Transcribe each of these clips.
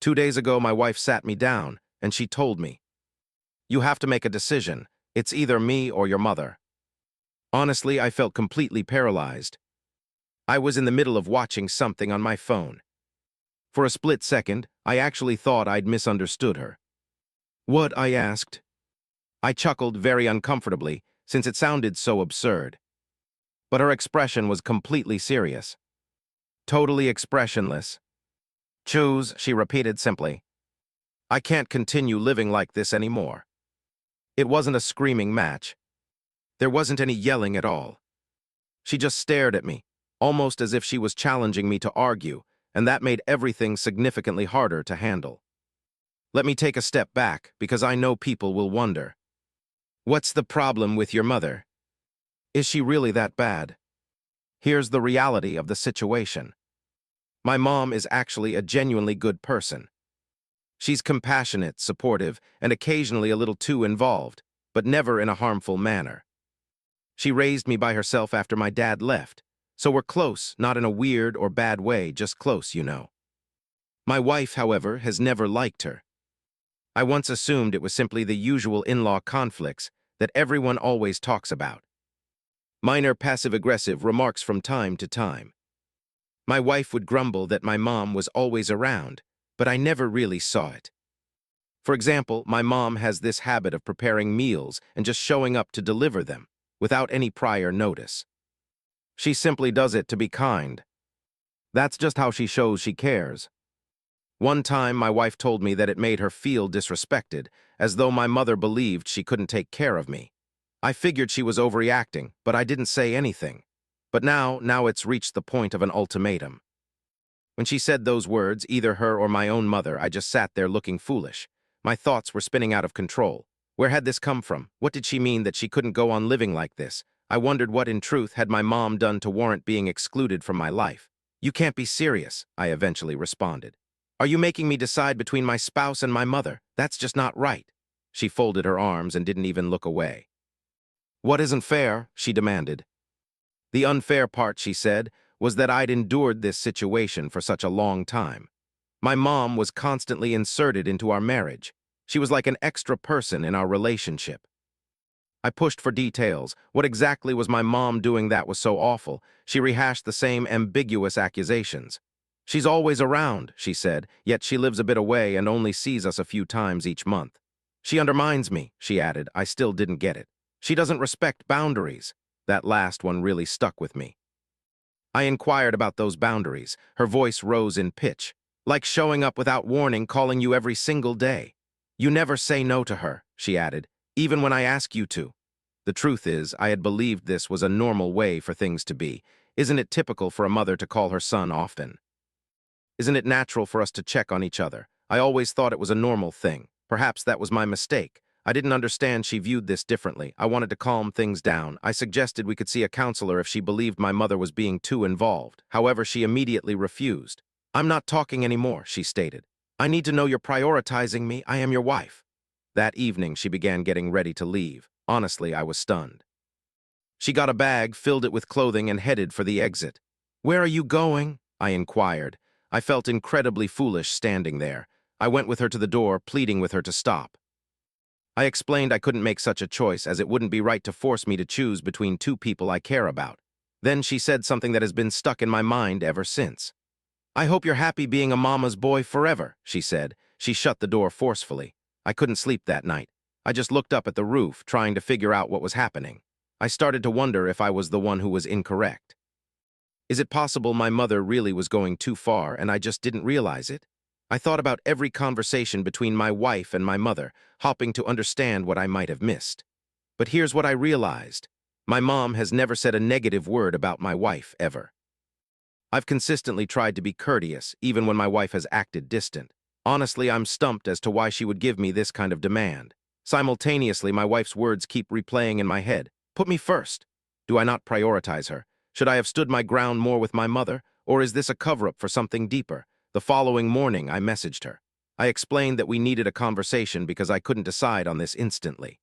2 days ago, my wife sat me down, and she told me, "You have to make a decision. It's either me or your mother." Honestly, I felt completely paralyzed. I was in the middle of watching something on my phone. For a split second, I actually thought I'd misunderstood her. "What?" I asked. I chuckled very uncomfortably, since it sounded so absurd. But her expression was completely serious. Totally expressionless. "Choose," she repeated simply. "I can't continue living like this anymore." It wasn't a screaming match. There wasn't any yelling at all. She just stared at me, almost as if she was challenging me to argue, and that made everything significantly harder to handle. Let me take a step back, because I know people will wonder. What's the problem with your mother? Is she really that bad? Here's the reality of the situation. My mom is actually a genuinely good person. She's compassionate, supportive, and occasionally a little too involved, but never in a harmful manner. She raised me by herself after my dad left, so we're close, not in a weird or bad way, just close, you know. My wife, however, has never liked her. I once assumed it was simply the usual in-law conflicts that everyone always talks about. Minor passive-aggressive remarks from time to time. My wife would grumble that my mom was always around, but I never really saw it. For example, my mom has this habit of preparing meals and just showing up to deliver them, without any prior notice. She simply does it to be kind. That's just how she shows she cares. One time, my wife told me that it made her feel disrespected, as though my mother believed she couldn't take care of me. I figured she was overreacting, but I didn't say anything. But now it's reached the point of an ultimatum. When she said those words, either her or my own mother, I just sat there looking foolish. My thoughts were spinning out of control. Where had this come from? What did she mean that she couldn't go on living like this? I wondered what, in truth, had my mom done to warrant being excluded from my life. "You can't be serious," I eventually responded. "Are you making me decide between my spouse and my mother? That's just not right." She folded her arms and didn't even look away. "What isn't fair?" she demanded. The unfair part, she said, was that I'd endured this situation for such a long time. My mom was constantly inserted into our marriage. She was like an extra person in our relationship. I pushed for details. What exactly was my mom doing that was so awful? She rehashed the same ambiguous accusations. "She's always around," she said, "yet she lives a bit away and only sees us a few times each month. She undermines me," she added. I still didn't get it. "She doesn't respect boundaries." That last one really stuck with me. I inquired about those boundaries. Her voice rose in pitch. "Like showing up without warning, calling you every single day. You never say no to her," she added, "even when I ask you to." The truth is, I had believed this was a normal way for things to be. Isn't it typical for a mother to call her son often? Isn't it natural for us to check on each other? I always thought it was a normal thing. Perhaps that was my mistake. I didn't understand she viewed this differently. I wanted to calm things down. I suggested we could see a counselor if she believed my mother was being too involved. However, she immediately refused. "I'm not talking anymore," she stated. "I need to know you're prioritizing me. I am your wife." That evening, she began getting ready to leave. Honestly, I was stunned. She got a bag, filled it with clothing, and headed for the exit. "Where are you going?" I inquired. I felt incredibly foolish standing there. I went with her to the door, pleading with her to stop. I explained I couldn't make such a choice, as it wouldn't be right to force me to choose between two people I care about. Then she said something that has been stuck in my mind ever since. "I hope you're happy being a mama's boy forever," she said. She shut the door forcefully. I couldn't sleep that night. I just looked up at the roof, trying to figure out what was happening. I started to wonder if I was the one who was incorrect. Is it possible my mother really was going too far and I just didn't realize it? I thought about every conversation between my wife and my mother, hoping to understand what I might have missed. But here's what I realized. My mom has never said a negative word about my wife, ever. I've consistently tried to be courteous, even when my wife has acted distant. Honestly, I'm stumped as to why she would give me this kind of demand. Simultaneously, my wife's words keep replaying in my head. Put me first. Do I not prioritize her? Should I have stood my ground more with my mother? Or is this a cover-up for something deeper? The following morning, I messaged her. I explained that we needed a conversation because I couldn't decide on this instantly.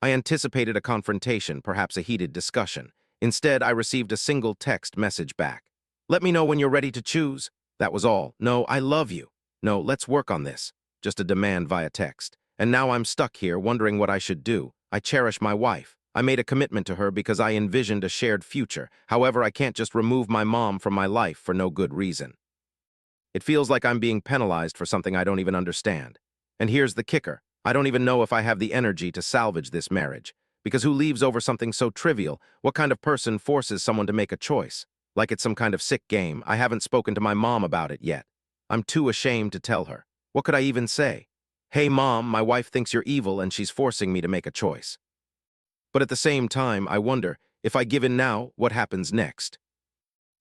I anticipated a confrontation, perhaps a heated discussion. Instead, I received a single text message back. "Let me know when you're ready to choose." That was all. "No, I love you." No, let's work on this. Just a demand via text. And now I'm stuck here wondering what I should do. I cherish my wife. I made a commitment to her because I envisioned a shared future. However, I can't just remove my mom from my life for no good reason. It feels like I'm being penalized for something I don't even understand. And here's the kicker. I don't even know if I have the energy to salvage this marriage. Because who leaves over something so trivial? What kind of person forces someone to make a choice? Like it's some kind of sick game. I haven't spoken to my mom about it yet. I'm too ashamed to tell her. What could I even say? Hey, Mom, my wife thinks you're evil and she's forcing me to make a choice. But at the same time, I wonder, if I give in now, what happens next?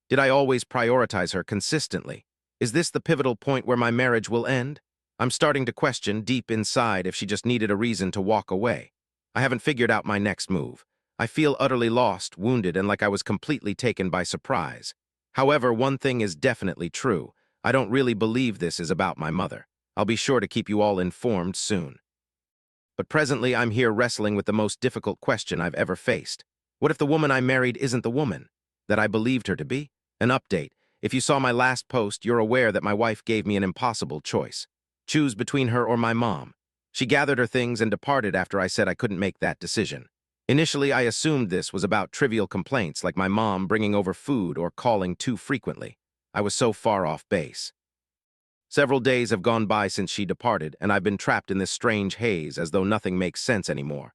Did I always prioritize her consistently? Is this the pivotal point where my marriage will end? I'm starting to question deep inside if she just needed a reason to walk away. I haven't figured out my next move. I feel utterly lost, wounded, and like I was completely taken by surprise. However, one thing is definitely true. I don't really believe this is about my mother. I'll be sure to keep you all informed soon. But presently, I'm here wrestling with the most difficult question I've ever faced. What if the woman I married isn't the woman that I believed her to be? An update. If you saw my last post, you're aware that my wife gave me an impossible choice. Choose between her or my mom. She gathered her things and departed after I said I couldn't make that decision. Initially, I assumed this was about trivial complaints like my mom bringing over food or calling too frequently. I was so far off base. Several days have gone by since she departed, and I've been trapped in this strange haze as though nothing makes sense anymore.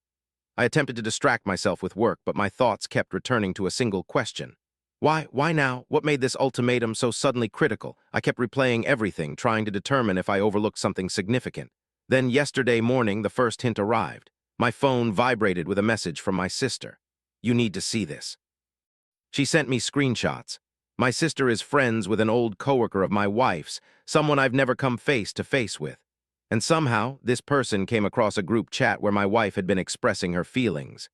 I attempted to distract myself with work, but my thoughts kept returning to a single question. Why now? What made this ultimatum so suddenly critical? I kept replaying everything, trying to determine if I overlooked something significant. Then yesterday morning, the first hint arrived. My phone vibrated with a message from my sister. You need to see this. She sent me screenshots. My sister is friends with an old coworker of my wife's, someone I've never come face to face with. And somehow, this person came across a group chat where my wife had been expressing her feelings.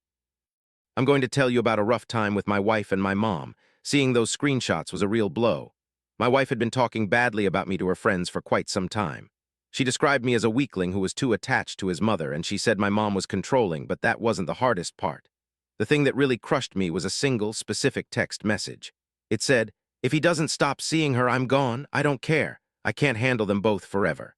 I'm going to tell you about a rough time with my wife and my mom. Seeing those screenshots was a real blow. My wife had been talking badly about me to her friends for quite some time. She described me as a weakling who was too attached to his mother, and she said my mom was controlling, but that wasn't the hardest part. The thing that really crushed me was a single, specific text message. It said, "If he doesn't stop seeing her, I'm gone. I don't care. I can't handle them both forever.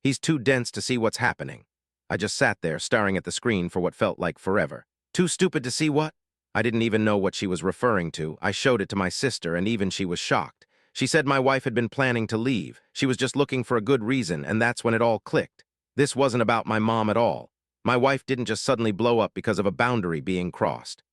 He's too dense to see what's happening." I just sat there, staring at the screen for what felt like forever. Too stupid to see what? I didn't even know what she was referring to. I showed it to my sister, and even she was shocked. She said my wife had been planning to leave. She was just looking for a good reason, and that's when it all clicked. This wasn't about my mom at all. My wife didn't just suddenly blow up because of a boundary being crossed.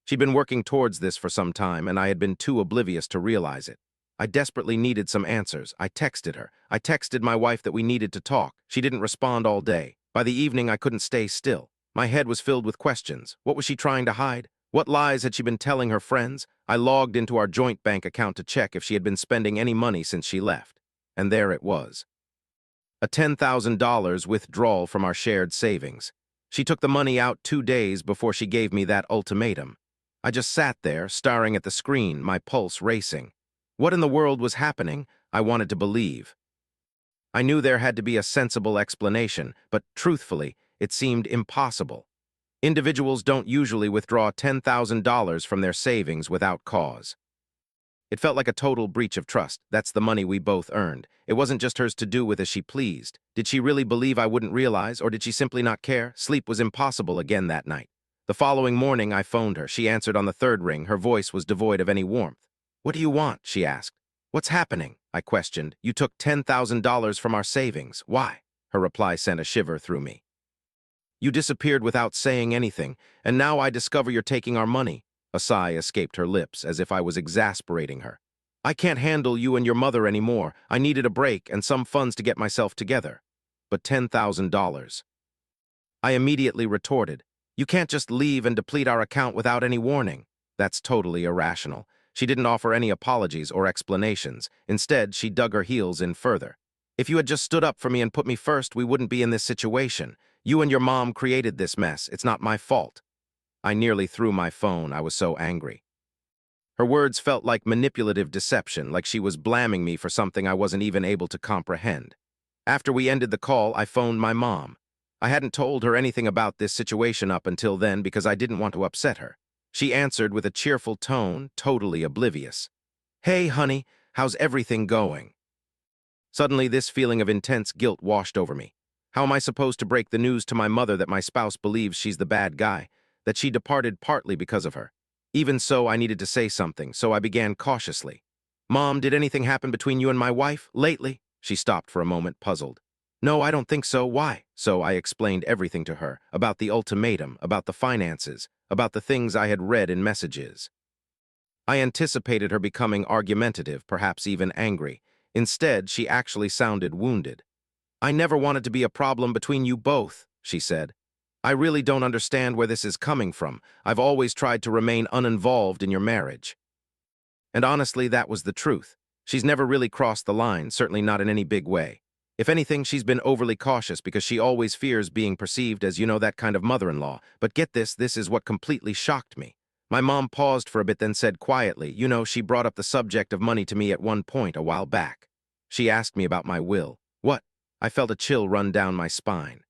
She'd been working towards this for some time, and I had been too oblivious to realize it. I desperately needed some answers. I texted her. I texted my wife that we needed to talk. She didn't respond all day. By the evening, I couldn't stay still. My head was filled with questions. What was she trying to hide? What lies had she been telling her friends? I logged into our joint bank account to check if she had been spending any money since she left. And there it was. A $10,000 withdrawal from our shared savings. She took the money out 2 days before she gave me that ultimatum. I just sat there, staring at the screen, my pulse racing. What in the world was happening? I wanted to believe. I knew there had to be a sensible explanation, but truthfully, it seemed impossible. Individuals don't usually withdraw $10,000 from their savings without cause. It felt like a total breach of trust. That's the money we both earned. It wasn't just hers to do with as she pleased. Did she really believe I wouldn't realize, or did she simply not care? Sleep was impossible again that night. The following morning, I phoned her. She answered on the third ring. Her voice was devoid of any warmth. "What do you want?" she asked. "What's happening?" I questioned. "You took $10,000 from our savings. Why?" Her reply sent a shiver through me. "You disappeared without saying anything, and now I discover you're taking our money." A sigh escaped her lips, as if I was exasperating her. "I can't handle you and your mother anymore. I needed a break and some funds to get myself together." But $10,000. I immediately retorted, "You can't just leave and deplete our account without any warning." That's totally irrational. She didn't offer any apologies or explanations. Instead, she dug her heels in further. "If you had just stood up for me and put me first, we wouldn't be in this situation. You and your mom created this mess. It's not my fault." I nearly threw my phone. I was so angry. Her words felt like manipulative deception, like she was blaming me for something I wasn't even able to comprehend. After we ended the call, I phoned my mom. I hadn't told her anything about this situation up until then because I didn't want to upset her. She answered with a cheerful tone, totally oblivious. "Hey, honey, how's everything going?" Suddenly, this feeling of intense guilt washed over me. How am I supposed to break the news to my mother that my spouse believes she's the bad guy, that she departed partly because of her? Even so, I needed to say something, so I began cautiously. Mom, did anything happen between you and my wife lately? She stopped for a moment, puzzled. No, I don't think so. Why? So I explained everything to her, about the ultimatum, about the finances, about the things I had read in messages. I anticipated her becoming argumentative, perhaps even angry. Instead, she actually sounded wounded. I never wanted to be a problem between you both, she said. I really don't understand where this is coming from. I've always tried to remain uninvolved in your marriage. And honestly, that was the truth. She's never really crossed the line, certainly not in any big way. If anything, she's been overly cautious because she always fears being perceived as, that kind of mother-in-law. But get this is what completely shocked me. My mom paused for a bit, then said quietly, she brought up the subject of money to me at one point a while back. She asked me about my will. What? I felt a chill run down my spine.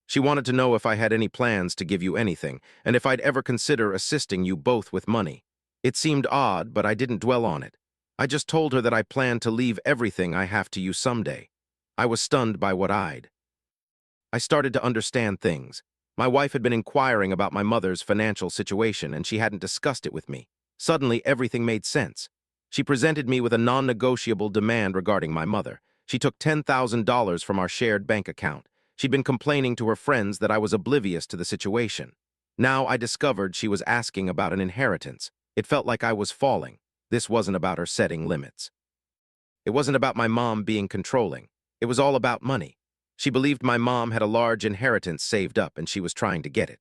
She wanted to know if I had any plans to give you anything, and if I'd ever consider assisting you both with money. It seemed odd, but I didn't dwell on it. I just told her that I planned to leave everything I have to you someday. I was stunned by what I started to understand things. My wife had been inquiring about my mother's financial situation, and she hadn't discussed it with me. Suddenly, everything made sense. She presented me with a non-negotiable demand regarding my mother. She took $10,000 from our shared bank account. She'd been complaining to her friends that I was oblivious to the situation. Now I discovered she was asking about an inheritance. It felt like I was falling. This wasn't about her setting limits. It wasn't about my mom being controlling. It was all about money. She believed my mom had a large inheritance saved up and she was trying to get it.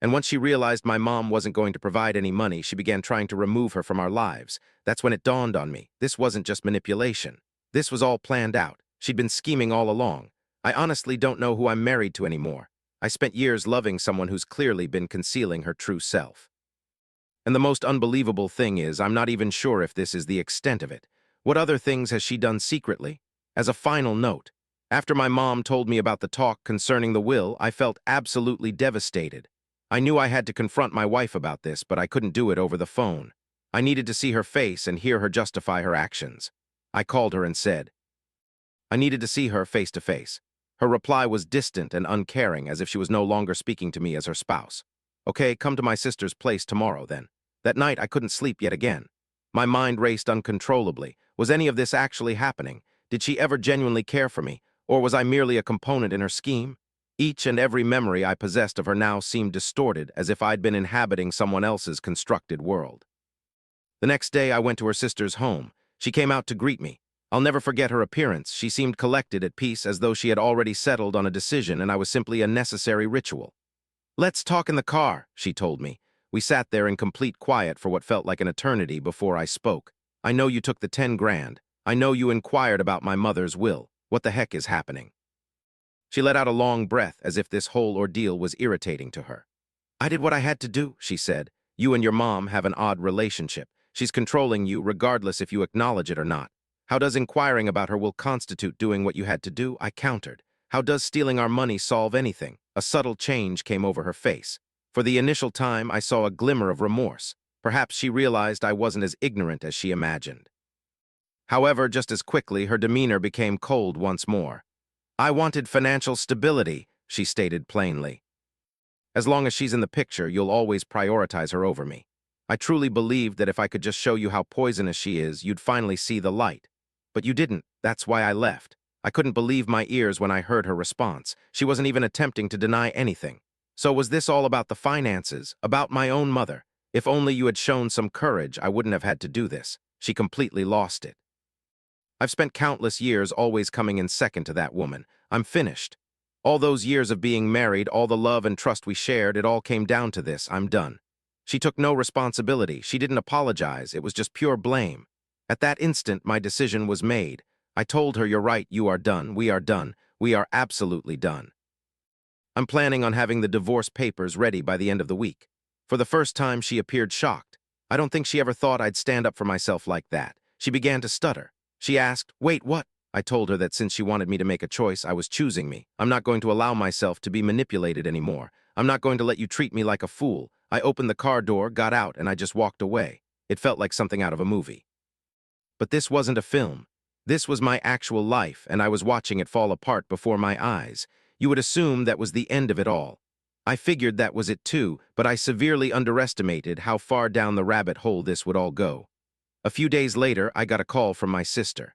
And once she realized my mom wasn't going to provide any money, she began trying to remove her from our lives. That's when it dawned on me. This wasn't just manipulation. This was all planned out. She'd been scheming all along. I honestly don't know who I'm married to anymore. I spent years loving someone who's clearly been concealing her true self. And the most unbelievable thing is, I'm not even sure if this is the extent of it. What other things has she done secretly? As a final note, after my mom told me about the talk concerning the will, I felt absolutely devastated. I knew I had to confront my wife about this, but I couldn't do it over the phone. I needed to see her face and hear her justify her actions. I called her and said, I needed to see her face to face. Her reply was distant and uncaring, as if she was no longer speaking to me as her spouse. Okay, come to my sister's place tomorrow, then. That night, I couldn't sleep yet again. My mind raced uncontrollably. Was any of this actually happening? Did she ever genuinely care for me? Or was I merely a component in her scheme? Each and every memory I possessed of her now seemed distorted, as if I'd been inhabiting someone else's constructed world. The next day, I went to her sister's home. She came out to greet me. I'll never forget her appearance. She seemed collected, at peace, as though she had already settled on a decision and I was simply a necessary ritual. Let's talk in the car, she told me. We sat there in complete quiet for what felt like an eternity before I spoke. I know you took the 10 grand. I know you inquired about my mother's will. What the heck is happening? She let out a long breath, as if this whole ordeal was irritating to her. I did what I had to do, she said. You and your mom have an odd relationship. She's controlling you regardless if you acknowledge it or not. How does inquiring about her will constitute doing what you had to do? I countered. How does stealing our money solve anything? A subtle change came over her face. For the initial time, I saw a glimmer of remorse. Perhaps she realized I wasn't as ignorant as she imagined. However, just as quickly, her demeanor became cold once more. I wanted financial stability, she stated plainly. As long as she's in the picture, you'll always prioritize her over me. I truly believed that if I could just show you how poisonous she is, you'd finally see the light. But you didn't. That's why I left. I couldn't believe my ears when I heard her response. She wasn't even attempting to deny anything. So was this all about the finances, about my own mother? If only you had shown some courage, I wouldn't have had to do this. She completely lost it. I've spent countless years always coming in second to that woman. I'm finished. All those years of being married, all the love and trust we shared, it all came down to this. I'm done. She took no responsibility. She didn't apologize. It was just pure blame. At that instant, my decision was made. I told her, you're right, you are done. We are done. We are absolutely done. I'm planning on having the divorce papers ready by the end of the week. For the first time, she appeared shocked. I don't think she ever thought I'd stand up for myself like that. She began to stutter. She asked, wait, what? I told her that since she wanted me to make a choice, I was choosing me. I'm not going to allow myself to be manipulated anymore. I'm not going to let you treat me like a fool. I opened the car door, got out, and I just walked away. It felt like something out of a movie. But this wasn't a film. This was my actual life, and I was watching it fall apart before my eyes. You would assume that was the end of it all. I figured that was it too, but I severely underestimated how far down the rabbit hole this would all go. A few days later, I got a call from my sister.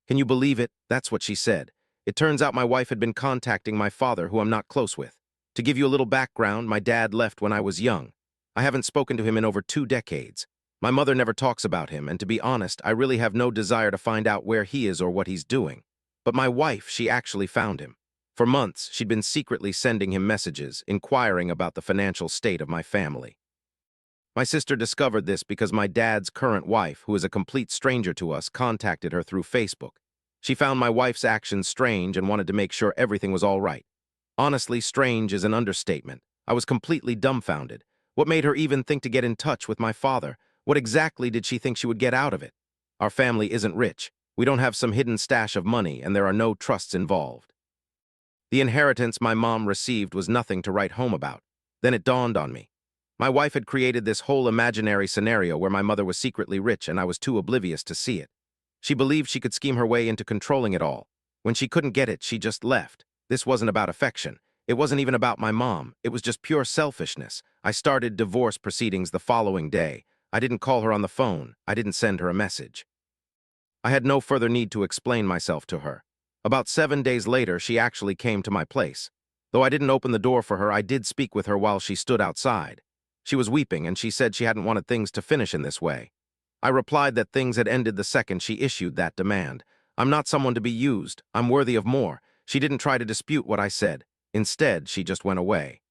Can you believe it? That's what she said. It turns out my wife had been contacting my father, who I'm not close with. To give you a little background, my dad left when I was young. I haven't spoken to him in over 2 decades. My mother never talks about him, and to be honest, I really have no desire to find out where he is or what he's doing. But my wife, she actually found him. For months, she'd been secretly sending him messages, inquiring about the financial state of my family. My sister discovered this because my dad's current wife, who is a complete stranger to us, contacted her through Facebook. She found my wife's actions strange and wanted to make sure everything was all right. Honestly, strange is an understatement. I was completely dumbfounded. What made her even think to get in touch with my father? What exactly did she think she would get out of it? Our family isn't rich. We don't have some hidden stash of money, and there are no trusts involved. The inheritance my mom received was nothing to write home about. Then it dawned on me. My wife had created this whole imaginary scenario where my mother was secretly rich and I was too oblivious to see it. She believed she could scheme her way into controlling it all. When she couldn't get it, she just left. This wasn't about affection. It wasn't even about my mom. It was just pure selfishness. I started divorce proceedings the following day. I didn't call her on the phone. I didn't send her a message. I had no further need to explain myself to her. About 7 days later, she actually came to my place. Though I didn't open the door for her, I did speak with her while she stood outside. She was weeping, and she said she hadn't wanted things to finish in this way. I replied that things had ended the second she issued that demand. I'm not someone to be used. I'm worthy of more. She didn't try to dispute what I said. Instead, she just went away.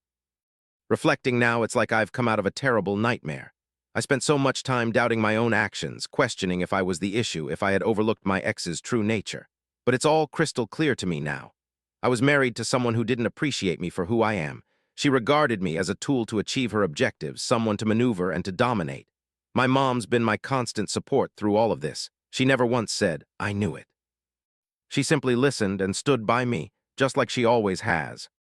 Reflecting now, it's like I've come out of a terrible nightmare. I spent so much time doubting my own actions, questioning if I was the issue, if I had overlooked my ex's true nature. But it's all crystal clear to me now. I was married to someone who didn't appreciate me for who I am. She regarded me as a tool to achieve her objectives, someone to maneuver and to dominate. My mom's been my constant support through all of this. She never once said, "I knew it." She simply listened and stood by me, just like she always has.